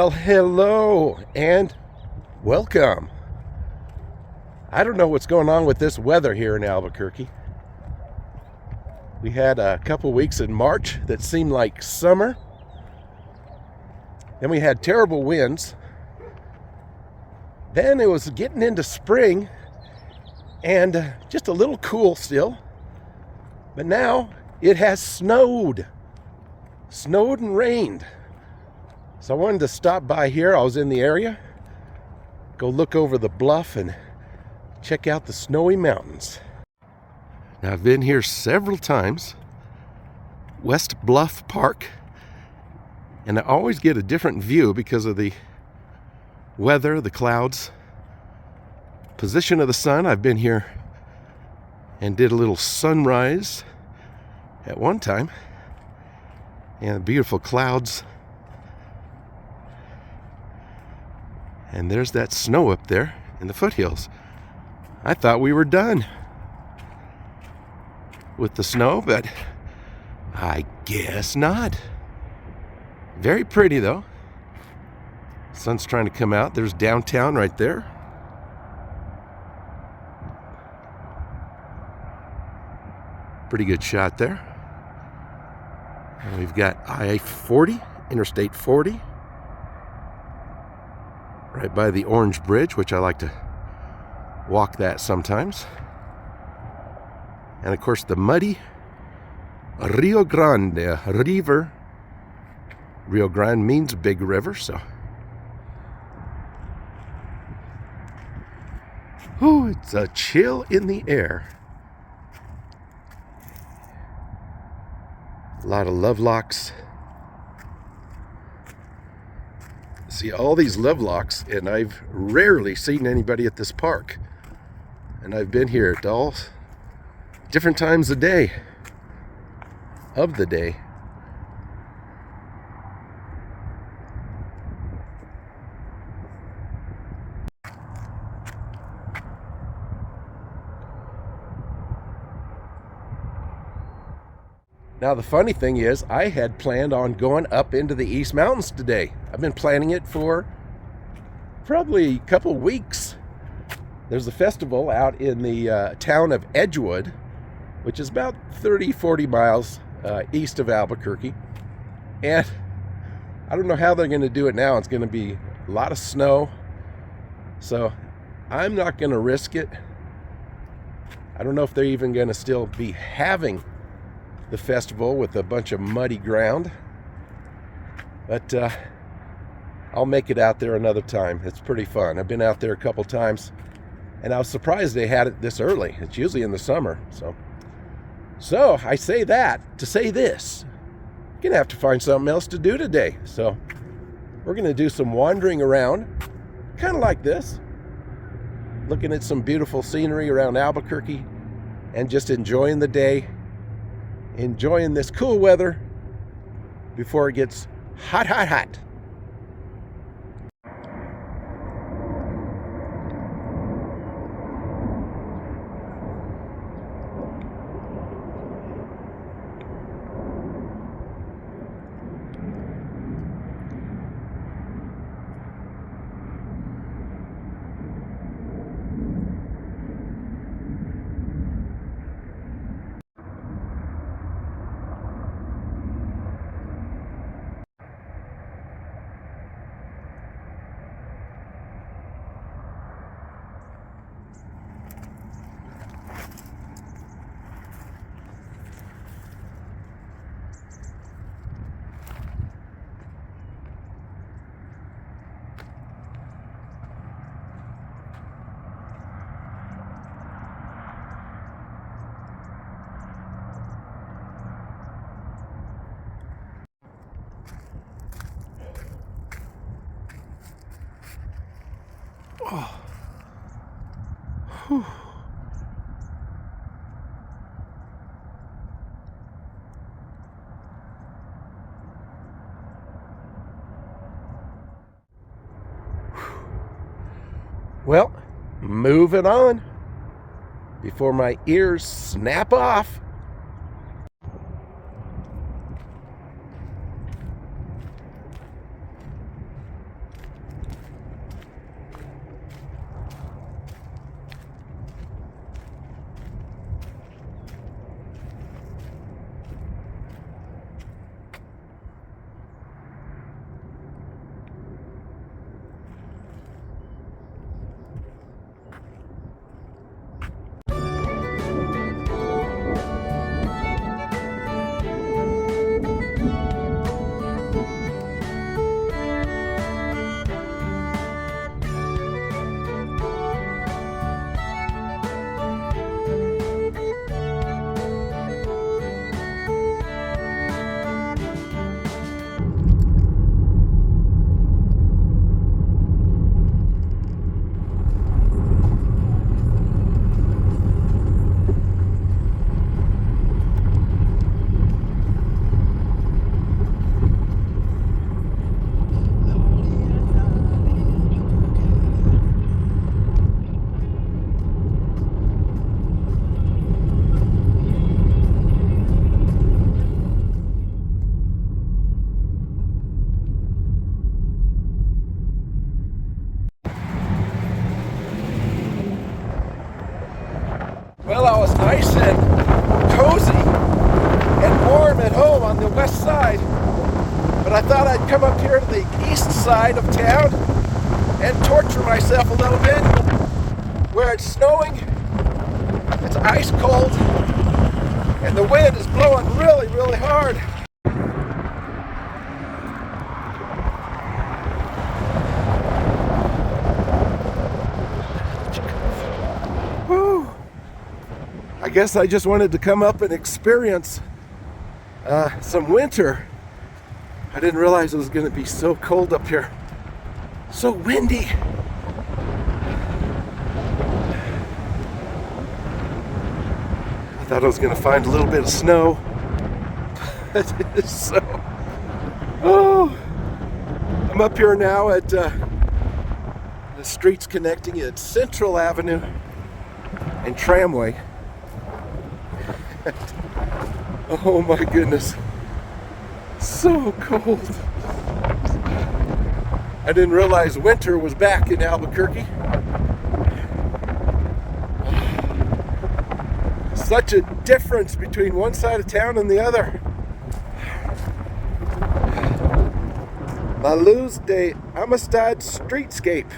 Well, hello and welcome. I don't know what's going on with this weather here in Albuquerque. We had a couple weeks in March that seemed like summer. Then we had terrible winds. Then it was getting into spring and just a little cool still. But now it has snowed and rained. So I wanted to stop by here. I was in the area, go look over the bluff and check out the snowy mountains. Now I've been here several times, West Bluff Park, and I always get a different view because of the weather, the clouds, position of the sun. I've been here and did a little sunrise at one time, and beautiful clouds. And there's that snow up there in the foothills. I thought we were done with the snow, but I guess not. Very pretty though. Sun's trying to come out. There's downtown right there. Pretty good shot there. And we've got I-40, Interstate 40. Right by the Orange Bridge, which I like to walk that sometimes. And of course the muddy Rio Grande River. Rio Grande means big river, so. Oh, it's a chill in the air. A lot of lovelocks. See all these lovelocks, and I've rarely seen anybody at this park. And I've been here at all different times of the day. Now the funny thing is, I had planned on going up into the East Mountains today. I've been planning it for probably a couple weeks. There's a festival out in the town of Edgewood, which is about 30-40 miles east of Albuquerque. And I don't know how they're going to do it now. It's going to be a lot of snow. So I'm not going to risk it. I don't know if they're even going to still be having the festival with a bunch of muddy ground, but I'll make it out there another time. It's pretty fun. I've been out there a couple times, and I was surprised they had it this early. It's usually in the summer. So I say that to say this: I'm gonna have to find something else to do today. So we're gonna do some wandering around, kind of like this, looking at some beautiful scenery around Albuquerque, and just enjoying the day. Enjoying this cool weather before it gets hot. Oh. Whew. Well, moving on before my ears snap off. Well, I was nice and cozy and warm at home on the west side, but I thought I'd come up here to the east side of town and torture myself a little bit, where it's snowing, it's ice cold, and the wind is blowing really, really hard. Whew. I guess I just wanted to come up and experience some winter. I didn't realize it was going to be so cold up here. So windy. I thought I was going to find a little bit of snow. So, I'm up here now at the streets connecting at Central Avenue and Tramway. Oh my goodness, so cold. I didn't realize winter was back in Albuquerque. Such a difference between one side of town and the other. La Luz de Amistad streetscape.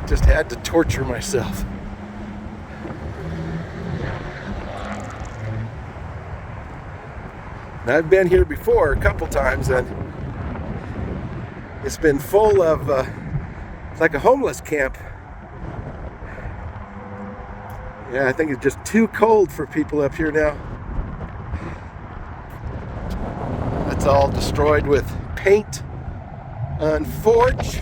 Just had to torture myself. Now, I've been here before a couple times, and it's been full of, it's like a homeless camp. Yeah, I think it's just too cold for people up here now. It's all destroyed with paint on forge.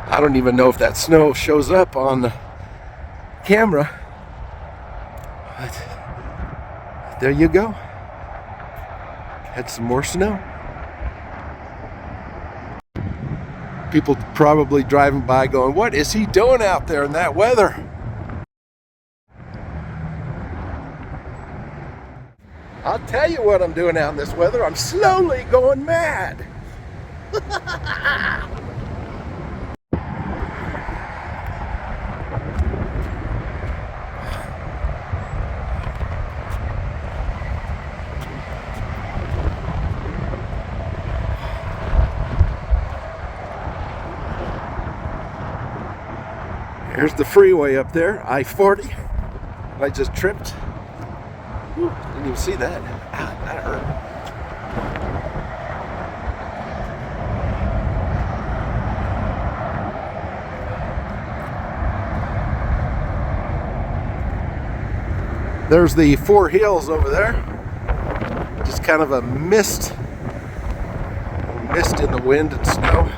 I don't even know if that snow shows up on the camera, but there you go. Had some more snow. People probably driving by going, what is he doing out there in that weather? I'll tell you what I'm doing out in this weather. I'm slowly going mad. Here's the freeway up there, I-40. I just tripped. Whew, didn't even see that. Ah, that hurt. There's the Foothills over there. Just kind of a mist in the wind and snow.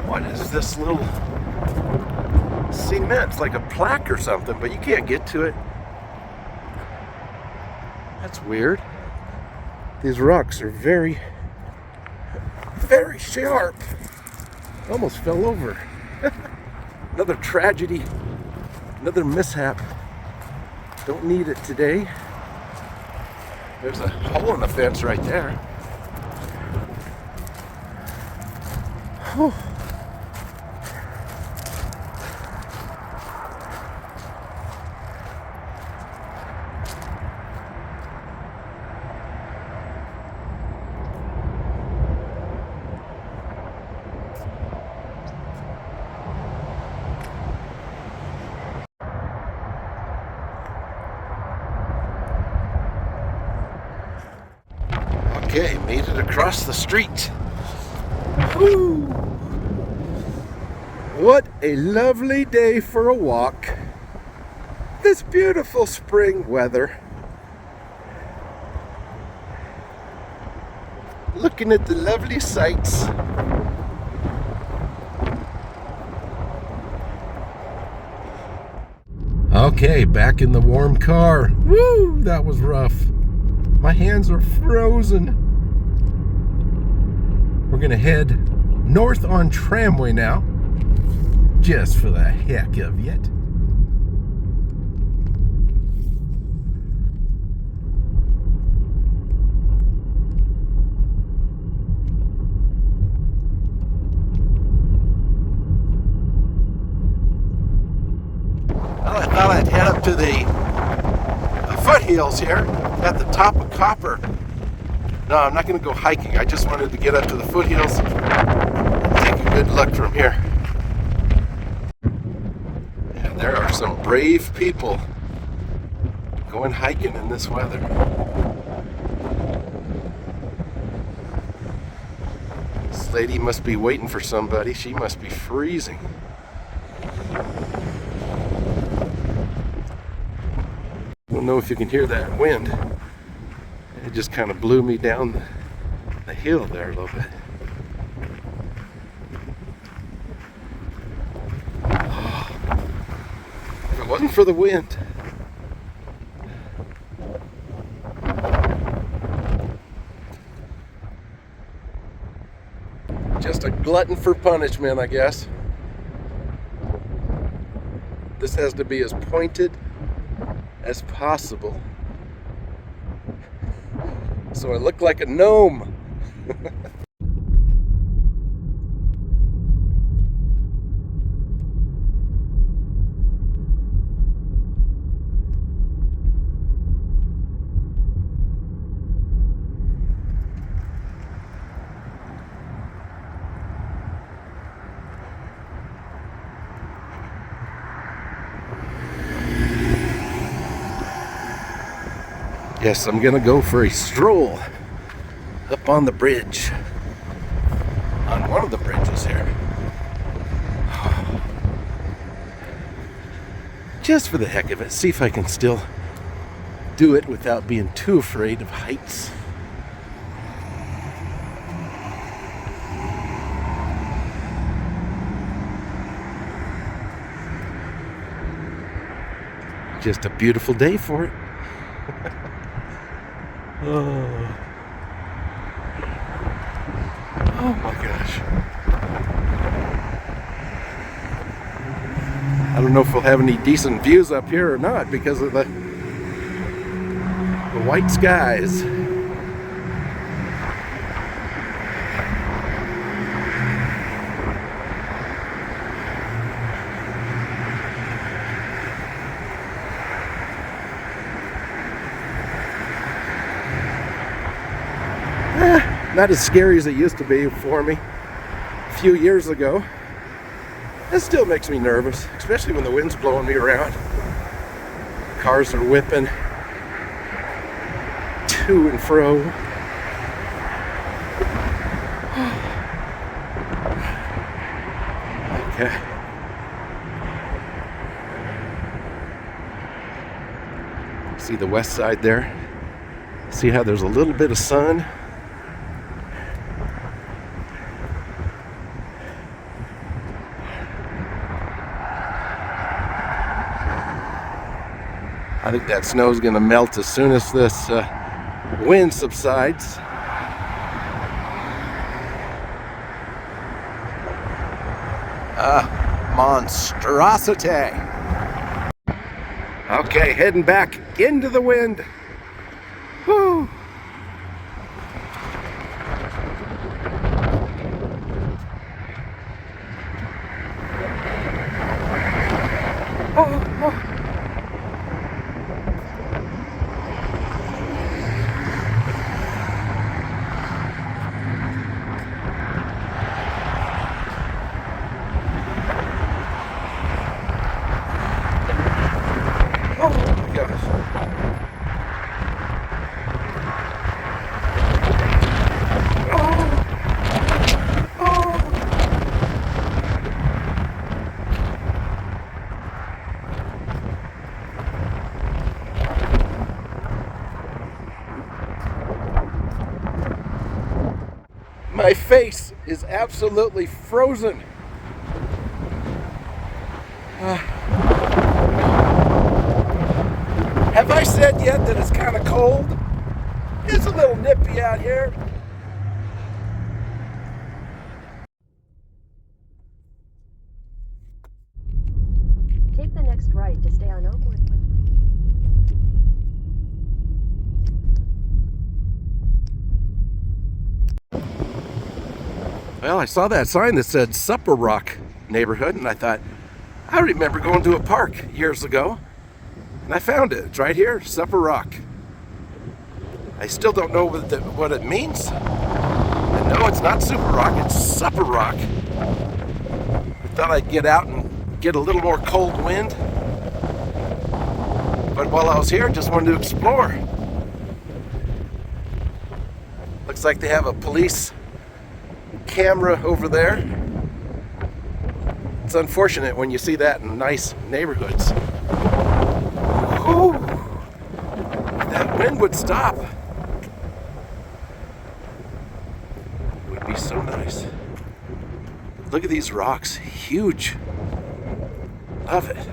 What is this little cement? It's like a plaque or something, but you can't get to it. That's weird. These rocks are very, very sharp. Almost fell over. Another tragedy, another mishap. Don't need it today. There's a hole in the fence right there. Whew. Okay, made it across the street. Woo! What a lovely day for a walk. this beautiful spring weather. Looking at the lovely sights. Okay, back in the warm car. Woo, that was rough. My hands are frozen. We're gonna head north on Tramway now, just for the heck of it. I thought I'd head up to the Foothills here at the top of Copper. No, I'm not going to go hiking. I just wanted to get up to the Foothills and take a good look from here. And there are some brave people going hiking in this weather. This lady must be waiting for somebody. She must be freezing. I don't know if you can hear that wind. It just kind of blew me down the hill there a little bit. If it wasn't for the wind. Just a glutton for punishment, I guess. This has to be as pointed as possible, so I look like a gnome. Yes, I'm gonna go for a stroll up on the bridge, on one of the bridges here, just for the heck of it. See if I can still do it without being too afraid of heights. Just a beautiful day for it. Oh my gosh. I don't know if we'll have any decent views up here or not because of the white skies. Not as scary as it used to be for me a few years ago. It still makes me nervous, especially when the wind's blowing me around. Cars are whipping to and fro. Okay. See the west side there? See how there's a little bit of sun? I think that snow's going to melt as soon as this wind subsides. Monstrosity. Okay, heading back into the wind. Woo. Oh. Oh my gosh. My face is absolutely frozen. Have I said yet that it's kind of cold? It's a little nippy out here. Take the next right to stay on Oakwood. Well, I saw that sign that said Supper Rock neighborhood, and I thought, I remember going to a park years ago, and I found it. It's right here, Supper Rock. I still don't know what it means. And no, it's not Super Rock, it's Supper Rock. I thought I'd get out and get a little more cold wind. But while I was here, I just wanted to explore. Looks like they have a police camera over there. It's unfortunate when you see that in nice neighborhoods. Whew. If that wind would stop, it would be so nice. Look at these rocks, huge. Love it.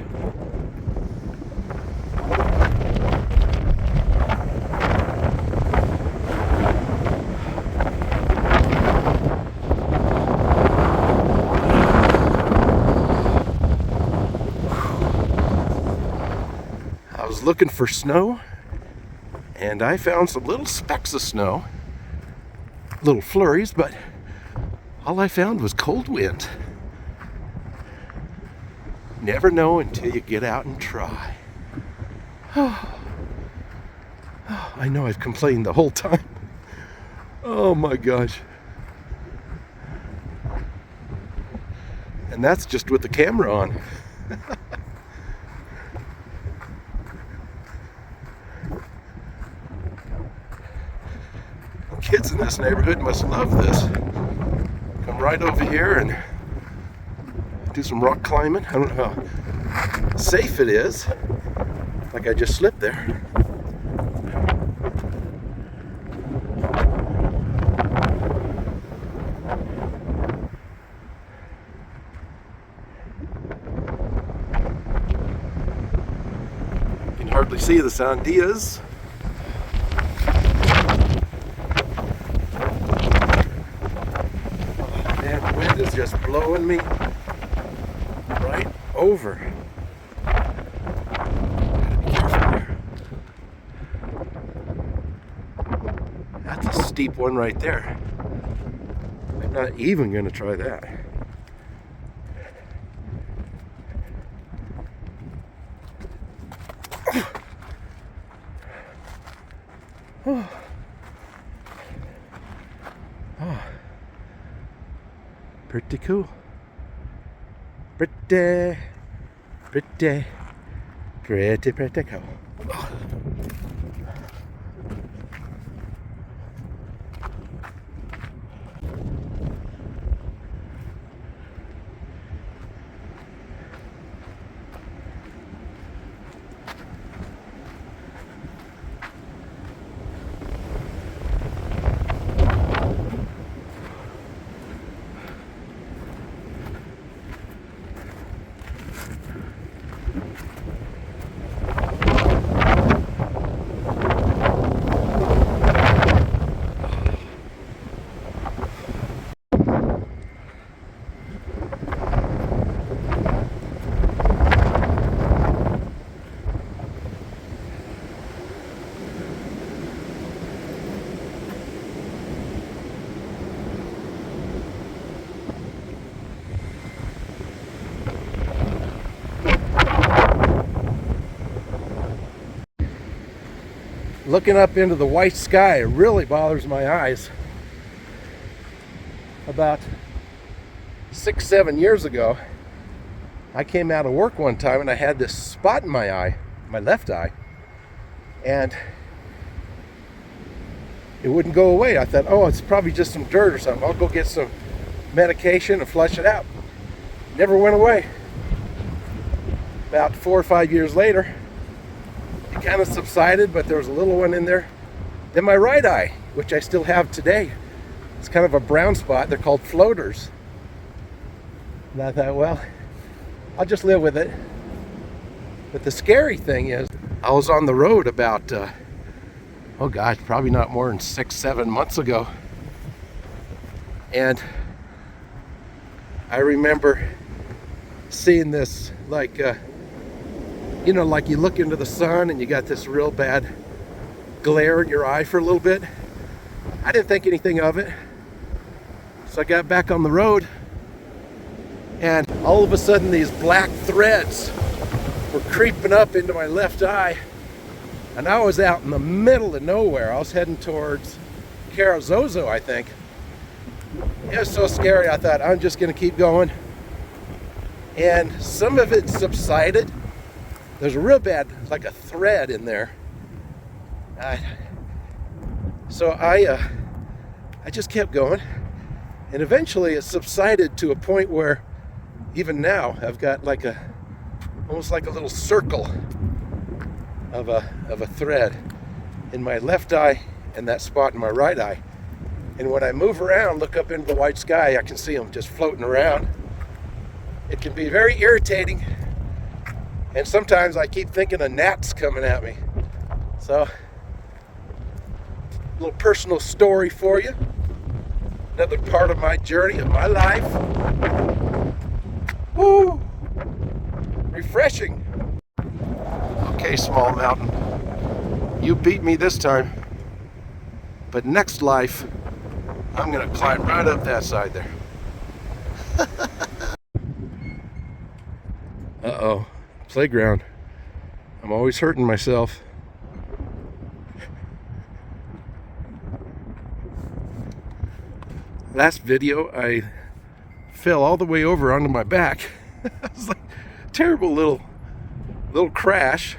I was looking for snow, and I found some little specks of snow, little flurries, but all I found was cold wind. Never know until you get out and try. I know I've complained the whole time. Oh my gosh. And that's just with the camera on. Kids in this neighborhood must love this. Come right over here and do some rock climbing. I don't know how safe it is. Like I just slipped there. You can hardly see the sandias. Is just blowing me right over. Gotta be careful here. That's a steep one right there. I'm not even gonna try that. Oh. Oh. Pretty cool. Pretty cool. Looking up into the white sky really bothers my eyes. About 6-7 years ago, I came out of work one time and I had this spot in my eye, my left eye, and it wouldn't go away. I thought, oh, it's probably just some dirt or something. I'll go get some medication and flush it out. Never went away. About 4 or 5 years later, it kind of subsided, but there was a little one in there. Then my right eye, which I still have today, It's kind of a brown spot. They're called floaters. And I thought, well, I'll just live with it. But the scary thing is, I was on the road about, oh gosh, probably not more than 6-7 months ago. And I remember seeing this, like, you know, like you look into the sun and you got this real bad glare in your eye for a little bit. I didn't think anything of it. So I got back on the road, and all of a sudden these black threads were creeping up into my left eye, and I was out in the middle of nowhere. I was heading towards Carrizozo, I think. It was so scary. I thought, I'm just gonna keep going. And some of it subsided. There's a real bad, like a thread in there. So I just kept going, and eventually it subsided to a point where even now I've got like almost like a little circle of a thread in my left eye and that spot in my right eye. And when I move around, look up into the white sky, I can see them just floating around. It can be very irritating, and sometimes I keep thinking of gnats coming at me. So, a little personal story for you. Another part of my journey, of my life. Woo! Refreshing. Okay, small mountain. You beat me this time. But next life, I'm gonna climb right up that side there. Uh-oh, playground. I'm always hurting myself. Last video, I fell all the way over onto my back. It was like a terrible little crash.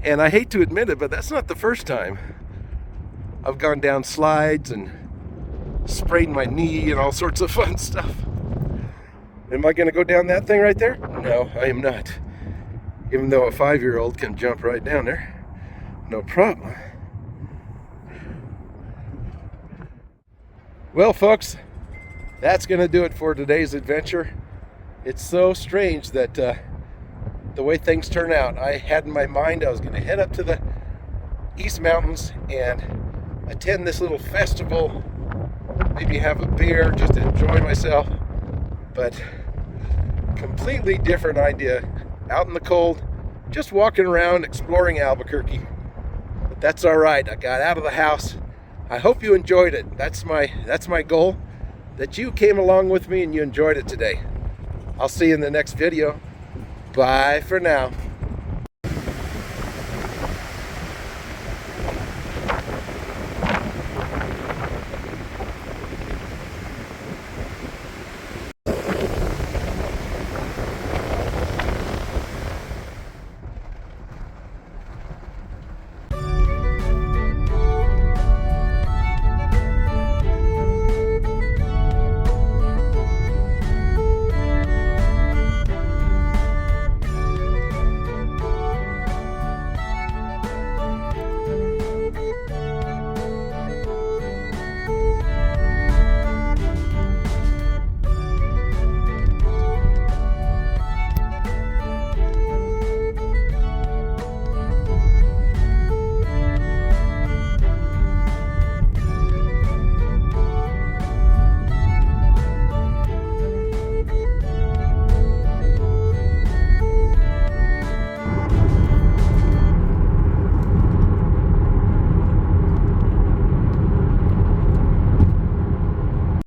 And I hate to admit it, but that's not the first time. I've gone down slides and sprained my knee and all sorts of fun stuff. Am I gonna go down that thing right there? No, I am not. Even though a 5-year-old can jump right down there, no problem. Well, folks, that's gonna do it for today's adventure. It's so strange that the way things turn out. I had in my mind I was gonna head up to the East Mountains and attend this little festival, maybe have a beer, just to enjoy myself. But completely different idea. Out in the cold, just walking around exploring Albuquerque. But that's all right. I got out of the house. I hope you enjoyed it. That's my goal, that you came along with me and you enjoyed it today. I'll see you in the next video. Bye for now.